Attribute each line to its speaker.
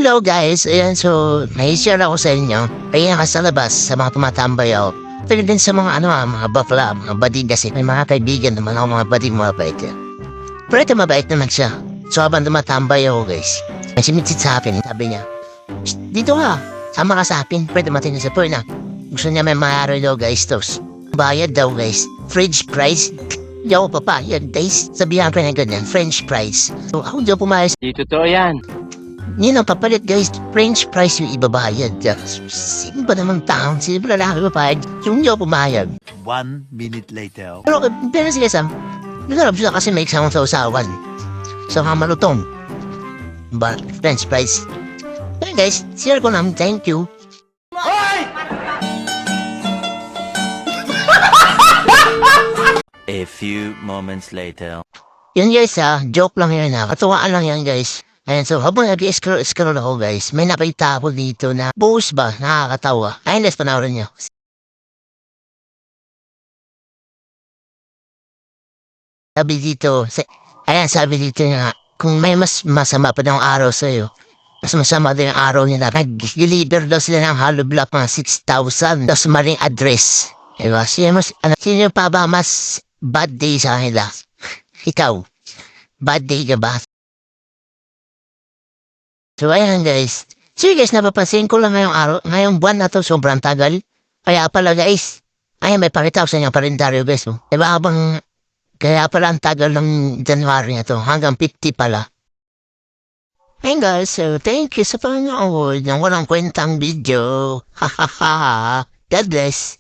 Speaker 1: Hello guys, ayan so may-share ako sa inyo. Ayan ka sa labas sa mga tumatambay ako. Pero din sa mga mga bakla, mga bading kasi may mga kaibigan naman ako mga bading mabait yan. Pero ito mabait naman siya. So habang tumatambay ako guys, may simitit sa akin, sabi niya, dito ka, sama ka sa akin, pwede matin sa point na. Gusto niya may mayaro daw guys, tos. Bayad daw guys, French price. Hindi ako papayag guys, sabihan ko na ganyan, French price. So ako di ako pumayag.
Speaker 2: Di totoo yan.
Speaker 1: Yun ang papalit guys, French price yung ibabayad. Sino ba namang taon? Sino ba lalaki papayag? Yung hindi ako pumayag.
Speaker 3: 1 minute later.
Speaker 1: Pero sige Sam, nalarap sila kasi may eksama sa usawan. So malutong. But French price. Kaya guys, share ko naman, thank you.
Speaker 3: A few moments later.
Speaker 1: Yun guys joke lang yun katuwaan lang yan guys. Ayan, so habang nag-scroll ako guys, may nakita ako dito na post ba, nakakatawa. Ayun, let's panoorin nyo. Sabi dito, sabi dito nga, kung may mas masama pa ng araw sa'yo, mas masama din ang araw nila. Nag-deliver daw sila ng hollow block mga 6,000. Tapos maling address. Diba? Sino pa ba mas bad day sa kanila? Ikaw, bad day ka ba? So ayan guys. So guys, napapansin ko lang ngayong buwan na to, sobrang tagal. Kaya pala guys, ayan may pakita ko sa inyo kalendaryo guys. Diba kaya pala ang tagal ng January na to, hanggang 50 pala. Ayun guys, so thank you sa panonood ng walang kwentang video. Ha ha ha. God bless.